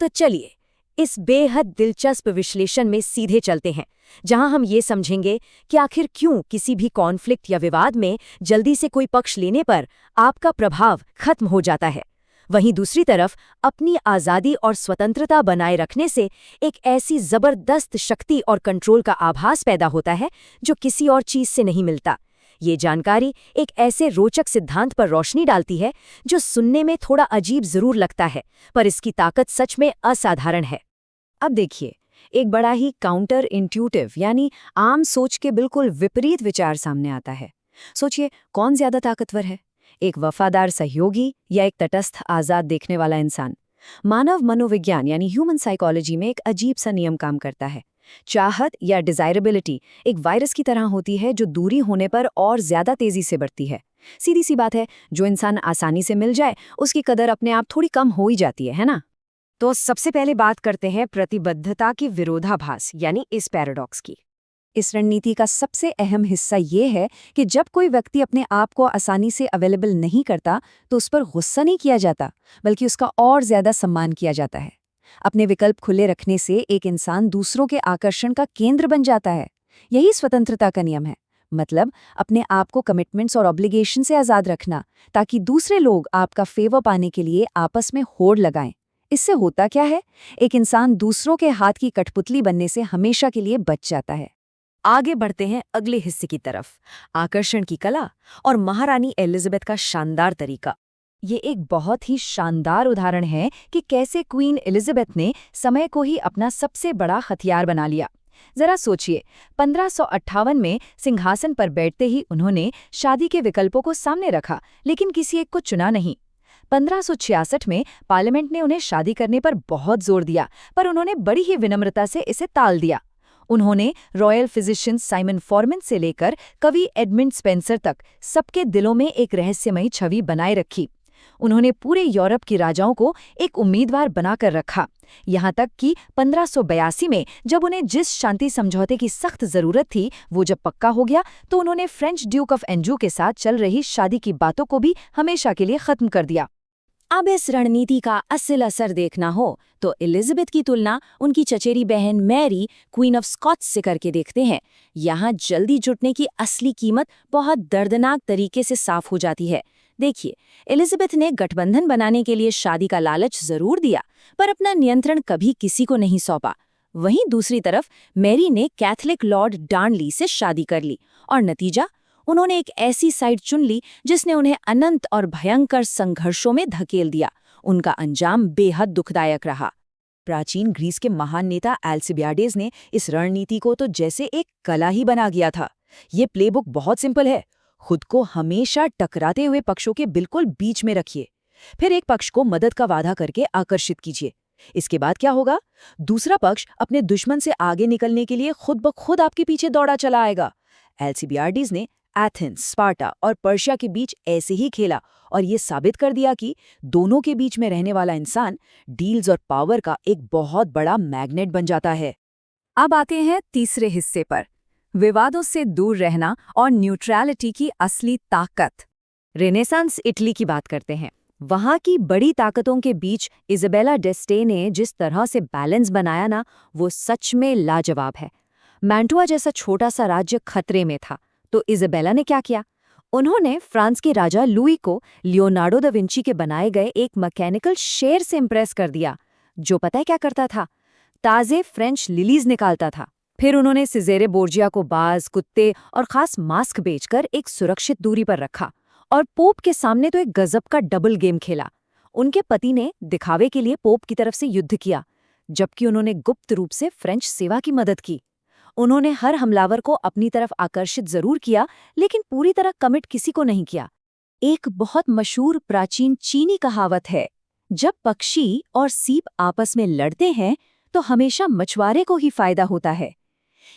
तो चलिए इस बेहद दिलचस्प विश्लेषण में सीधे चलते हैं, जहां हम ये समझेंगे कि आखिर क्यों किसी भी कॉन्फ्लिक्ट या विवाद में जल्दी से कोई पक्ष लेने पर आपका प्रभाव खत्म हो जाता है। वहीं दूसरी तरफ अपनी आज़ादी और स्वतंत्रता बनाए रखने से एक ऐसी जबरदस्त शक्ति और कंट्रोल का आभास पैदा होता है जो किसी और चीज से नहीं मिलता। ये जानकारी एक ऐसे रोचक सिद्धांत पर रोशनी डालती है जो सुनने में थोड़ा अजीब जरूर लगता है, पर इसकी ताकत सच में असाधारण है। अब देखिए, एक बड़ा ही काउंटर इंट्यूटिव यानी आम सोच के बिल्कुल विपरीत विचार सामने आता है। सोचिए, कौन ज्यादा ताकतवर है, एक वफादार सहयोगी या एक तटस्थ आजाद देखने वाला इंसान? मानव मनोविज्ञान यानी ह्यूमन साइकोलॉजी में एक अजीब सा नियम काम करता है। चाहत या डिजायरेबिलिटी एक वायरस की तरह होती है जो दूरी होने पर और ज्यादा तेजी से बढ़ती है। सीधी सी बात है, जो इंसान आसानी से मिल जाए उसकी कदर अपने आप थोड़ी कम हो ही जाती है ना? तो सबसे पहले बात करते हैं प्रतिबद्धता की विरोधाभास यानी इस पैराडॉक्स की। इस रणनीति का सबसे अहम हिस्सा ये है कि जब कोई व्यक्ति अपने आप को आसानी से अवेलेबल नहीं करता तो उस पर गुस्सा नहीं किया जाता, बल्कि उसका और ज्यादा सम्मान किया जाता है। अपने विकल्प खुले रखने से एक इंसान दूसरों के आकर्षण का केंद्र बन जाता है। यही स्वतंत्रता का नियम है, मतलब अपने आप को कमिटमेंट्स और ऑब्लिगेशन से आज़ाद रखना, ताकि दूसरे लोग आपका फेवर पाने के लिए आपस में होड़ लगाएं। इससे होता क्या है, एक इंसान दूसरों के हाथ की कठपुतली बनने से हमेशा के लिए बच जाता है। आगे बढ़ते हैं अगले हिस्से की तरफ, आकर्षण की कला और महारानी एलिजाबेथ का शानदार तरीका। ये एक बहुत ही शानदार उदाहरण है कि कैसे क्वीन एलिजाबेथ ने समय को ही अपना सबसे बड़ा हथियार बना लिया। जरा सोचिए, 1558 में सिंहासन पर बैठते ही उन्होंने शादी के विकल्पों को सामने रखा, लेकिन किसी एक को चुना नहीं। 1566 में पार्लियामेंट ने उन्हें शादी करने पर बहुत जोर दिया, पर उन्होंने बड़ी ही विनम्रता से इसे टाल दिया। उन्होंने रॉयल फिजिशियन साइमन फॉरमन से लेकर कवि एडमंड स्पेंसर तक सबके दिलों में एक रहस्यमयी छवि बनाए रखी। उन्होंने पूरे यूरोप की राजाओं को एक उम्मीदवार बनाकर रखा, यहाँ तक कि 1582 में जब उन्हें जिस शांति समझौते की सख्त जरूरत थी वो जब पक्का हो गया, तो उन्होंने फ्रेंच ड्यूक ऑफ एंजू के साथ चल रही शादी की बातों को भी हमेशा के लिए खत्म कर दिया। अब इस रणनीति का असल असर देखना हो तो एलिजाबेथ की तुलना उनकी चचेरी बहन मैरी, क्वीन ऑफ स्कॉट्स से करके देखते हैं। यहाँ जल्दी जुटने की असली कीमत बहुत दर्दनाक तरीके से साफ हो जाती है। देखिए, एलिजाबेथ ने गठबंधन बनाने के लिए शादी का लालच जरूर दिया, पर अपना नियंत्रण कभी किसी को नहीं सौंपा। वहीं दूसरी तरफ मैरी ने कैथोलिक लॉर्ड डार्नली से शादी कर ली, और नतीजा, उन्होंने एक ऐसी साइड चुन ली जिसने उन्हें अनंत और भयंकर संघर्षों में धकेल दिया। उनका अंजाम बेहद दुखदायक रहा। प्राचीन ग्रीस के महान नेता अल्सिबियाडेस ने इस रणनीति को तो जैसे एक कला ही बना गया था। ये प्लेबुक बहुत सिंपल है, खुद को हमेशा टकराते हुए पक्षों के बिल्कुल बीच में रखिए, फिर एक पक्ष को मदद का वादा करके आकर्षित कीजिए। इसके बाद क्या होगा, दूसरा पक्ष अपने दुश्मन से आगे निकलने के लिए खुद ब खुद आपके पीछे दौड़ा चला आएगा। अल्सिबियाडेस ने एथेंस, स्पार्टा और पर्शिया के बीच ऐसे ही खेला और ये साबित कर दिया कि दोनों के बीच में रहने वाला इंसान डील्स और पावर का एक बहुत बड़ा मैग्नेट बन जाता है। अब आते हैं तीसरे हिस्से पर, विवादों से दूर रहना और न्यूट्रलिटी की असली ताकत। रेनेसांस इटली की बात करते हैं। वहाँ की बड़ी ताकतों के बीच इज़ाबेला d'Este ने जिस तरह से बैलेंस बनाया ना, वो सच में लाजवाब है। मैंटुआ जैसा छोटा सा राज्य खतरे में था, तो इज़ाबेला ने क्या किया? उन्होंने फ्रांस के राजा लुई को लियोनार्डो दा विंची के बनाए गए एक मैकेनिकल शेर से इम्प्रेस कर दिया, जो पता है क्या करता था? ताज़े फ्रेंच लिलीज निकालता था। फिर उन्होंने सिज़ेरे बोर्जिया को बाज, कुत्ते और खास मास्क बेचकर एक सुरक्षित दूरी पर रखा, और पोप के सामने तो एक गजब का डबल गेम खेला। उनके पति ने दिखावे के लिए पोप की तरफ से युद्ध किया, जबकि उन्होंने गुप्त रूप से फ्रेंच सेवा की मदद की। उन्होंने हर हमलावर को अपनी तरफ आकर्षित जरूर किया, लेकिन पूरी तरह कमिट किसी को नहीं किया। एक बहुत मशहूर प्राचीन चीनी कहावत है, जब पक्षी और सीप आपस में लड़ते हैं तो हमेशा मछुआरे को ही फायदा होता है।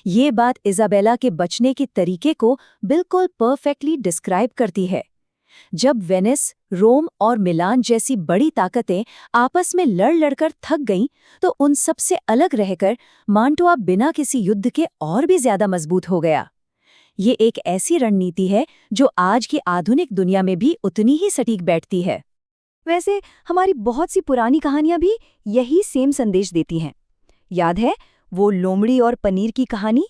ये बात इज़ाबेला के बचने के तरीके को बिल्कुल परफेक्टली डिस्क्राइब करती है। जब वेनिस, रोम और मिलान जैसी बड़ी ताकतें आपस में लड़ लड़कर थक गईं, तो उन सब से अलग रहकर मांटुआ बिना किसी युद्ध के और भी ज्यादा मजबूत हो गया। ये एक ऐसी रणनीति है जो आज की आधुनिक दुनिया में भी उतनी ही सटीक बैठती है। वैसे हमारी बहुत सी पुरानी कहानियां भी यही सेम संदेश देती हैं। याद है वो लोमड़ी और पनीर की कहानी,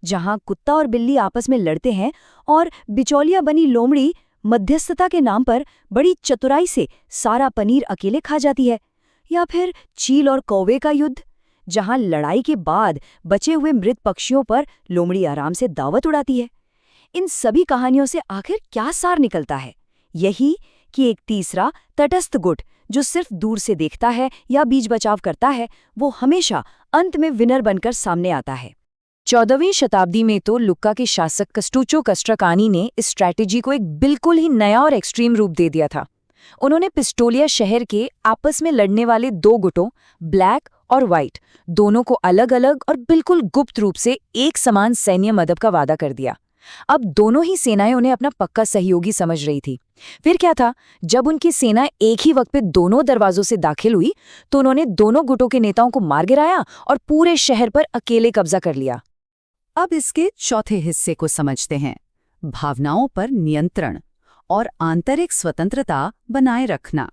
जहां कुत्ता और बिल्ली आपस में लड़ते हैं और बिचौलिया बनी लोमड़ी मध्यस्थता के नाम पर बड़ी चतुराई से सारा पनीर अकेले खा जाती है। या फिर चील और कौवे का युद्ध, जहां लड़ाई के बाद बचे हुए मृत पक्षियों पर लोमड़ी आराम से दावत उड़ाती है। इन सभी कहानियों से आखिर क्या सार निकलता है? यही कि एक तीसरा तटस्थ गुट जो सिर्फ दूर से देखता है या बीच बचाव करता है, वो हमेशा अंत में विनर बनकर सामने आता है। 14वीं शताब्दी में तो लुक्का के शासक कस्टूचो कस्ट्राकानी ने इस स्ट्रैटेजी को एक बिल्कुल ही नया और एक्सट्रीम रूप दे दिया था। उन्होंने पिस्टोलिया शहर के आपस में लड़ने वाले दो गुटों, ब्लैक और व्हाइट, दोनों को अलग अलग और बिल्कुल गुप्त रूप से एक समान सैन्य मदद का वादा कर दिया। अब दोनों ही सेनाएं उन्हें अपना पक्का सहयोगी समझ रही थी। फिर क्या था, जब उनकी सेना एक ही वक्त पे दोनों दरवाजों से दाखिल हुई तो उन्होंने दोनों गुटों के नेताओं को मार गिराया और पूरे शहर पर अकेले कब्जा कर लिया। अब इसके चौथे हिस्से को समझते हैं, भावनाओं पर नियंत्रण और आंतरिक स्वतंत्रता बनाए रखना।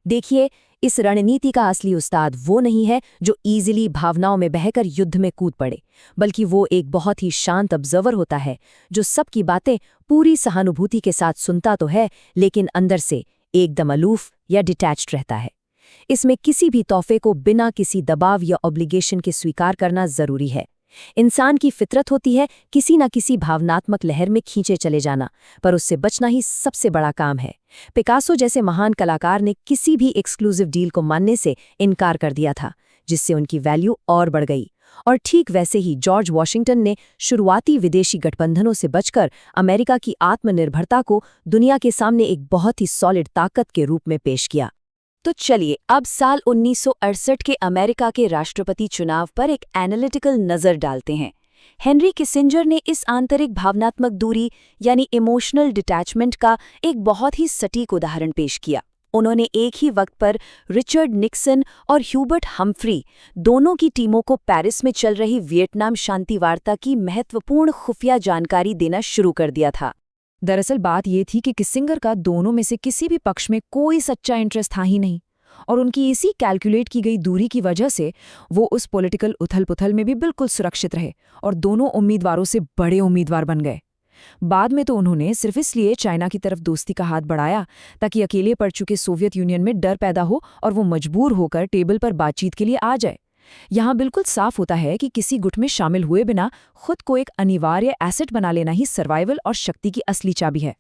देखिए, इस रणनीति का असली उस्ताद वो नहीं है जो इजीली भावनाओं में बहकर युद्ध में कूद पड़े, बल्कि वो एक बहुत ही शांत ऑब्जर्वर होता है जो सबकी बातें पूरी सहानुभूति के साथ सुनता तो है, लेकिन अंदर से एकदम अलूफ या डिटैच्ड रहता है। इसमें किसी भी तोहफे को बिना किसी दबाव या ऑब्लिगेशन के स्वीकार करना जरूरी है। इंसान की फितरत होती है किसी न किसी भावनात्मक लहर में खींचे चले जाना, पर उससे बचना ही सबसे बड़ा काम है। पिकासो जैसे महान कलाकार ने किसी भी एक्सक्लूसिव डील को मानने से इनकार कर दिया था, जिससे उनकी वैल्यू और बढ़ गई। और ठीक वैसे ही जॉर्ज वॉशिंगटन ने शुरुआती विदेशी गठबंधनों से बचकर अमेरिका की आत्मनिर्भरता को दुनिया के सामने एक बहुत ही सॉलिड ताकत के रूप में पेश किया। तो चलिए अब साल 1968 के अमेरिका के राष्ट्रपति चुनाव पर एक एनालिटिकल नज़र डालते हैं। हेनरी किसिंजर ने इस आंतरिक भावनात्मक दूरी यानी इमोशनल डिटैचमेंट का एक बहुत ही सटीक उदाहरण पेश किया। उन्होंने एक ही वक्त पर रिचर्ड निक्सन और ह्यूबर्ट हम्फ्री दोनों की टीमों को पेरिस में चल रही वियतनाम शांति वार्ता की महत्वपूर्ण खुफिया जानकारी देना शुरू कर दिया था। दरअसल बात ये थी कि किसिंगर का दोनों में से किसी भी पक्ष में कोई सच्चा इंटरेस्ट था ही नहीं, और उनकी इसी कैलकुलेट की गई दूरी की वजह से वो उस पॉलिटिकल उथल-पुथल में भी बिल्कुल सुरक्षित रहे और दोनों उम्मीदवारों से बड़े उम्मीदवार बन गए। बाद में तो उन्होंने सिर्फ इसलिए चाइना की तरफ दोस्ती का हाथ बढ़ाया ताकि अकेले पड़ चुके सोवियत यूनियन में डर पैदा हो और वो मजबूर होकर टेबल पर बातचीत के लिए आ जाए। यहाँ बिल्कुल साफ होता है कि किसी गुट में शामिल हुए बिना खुद को एक अनिवार्य एसेट बना लेना ही सर्वाइवल और शक्ति की असली चाबी है।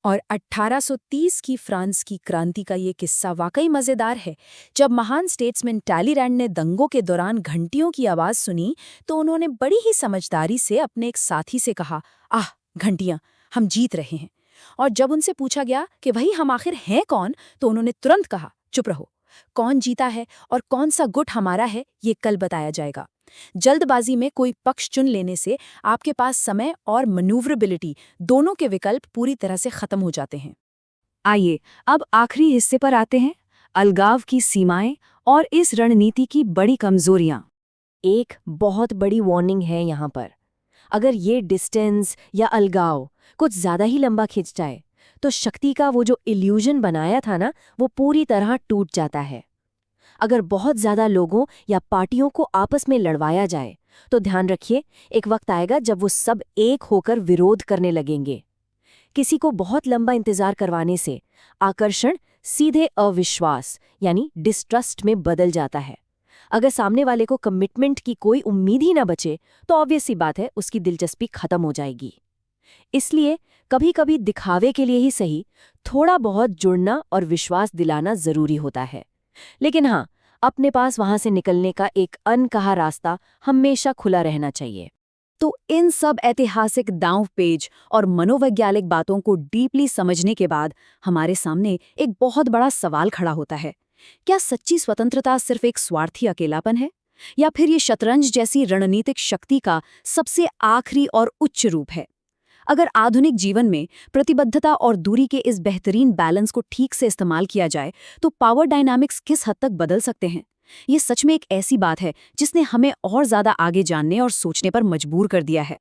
और 1830 की फ्रांस की क्रांति का ये किस्सा वाकई मज़ेदार है। जब महान स्टेट्समैन टैलीरैंड ने दंगों के दौरान घंटियों की आवाज़ सुनी तो उन्होंने बड़ी ही समझदारी से अपने एक साथी से कहा, आह घंटियां, हम जीत रहे हैं। और जब उनसे पूछा गया कि भाई हम आखिर हैं कौन, तो उन्होंने तुरंत कहा, चुप रहो, कौन जीता है और कौन सा गुट हमारा है ये कल बताया जाएगा। जल्दबाजी में कोई पक्ष चुन लेने से आपके पास समय और मनूवरेबिलिटी दोनों के विकल्प पूरी तरह से खत्म हो जाते हैं। आइए अब आखिरी हिस्से पर आते हैं, अलगाव की सीमाएं और इस रणनीति की बड़ी कमजोरियां। एक बहुत बड़ी वार्निंग है यहाँ पर। अगर ये डिस्टेंस या अलगाव कुछ ज्यादा ही लंबा खिंच जाए तो शक्ति का वो जो इल्यूजन बनाया था ना, वो पूरी तरह टूट जाता है। अगर बहुत ज्यादा लोगों या पार्टियों को आपस में लड़वाया जाए तो ध्यान रखिए, एक वक्त आएगा जब वो सब एक होकर विरोध करने लगेंगे। किसी को बहुत लंबा इंतजार करवाने से आकर्षण सीधे अविश्वास यानी डिस्ट्रस्ट में बदल जाता है। अगर सामने वाले को कमिटमेंट की कोई उम्मीद ही ना बचे तो ऑब्वियस सी बात है उसकी दिलचस्पी खत्म हो जाएगी। इसलिए कभी कभी दिखावे के लिए ही सही थोड़ा बहुत जुड़ना और विश्वास दिलाना जरूरी होता है, लेकिन हाँ, अपने पास वहां से निकलने का एक अनकहा रास्ता हमेशा खुला रहना चाहिए। तो इन सब ऐतिहासिक दांव-पेच और मनोवैज्ञानिक बातों को डीपली समझने के बाद हमारे सामने एक बहुत बड़ा सवाल खड़ा होता है, क्या सच्ची स्वतंत्रता सिर्फ एक स्वार्थी अकेलापन है, या फिर ये शतरंज जैसी रणनीतिक शक्ति का सबसे आखिरी और उच्च रूप है? अगर आधुनिक जीवन में प्रतिबद्धता और दूरी के इस बेहतरीन बैलेंस को ठीक से इस्तेमाल किया जाए तो पावर डायनामिक्स किस हद तक बदल सकते हैं? ये सच में एक ऐसी बात है जिसने हमें और ज़्यादा आगे जानने और सोचने पर मजबूर कर दिया है।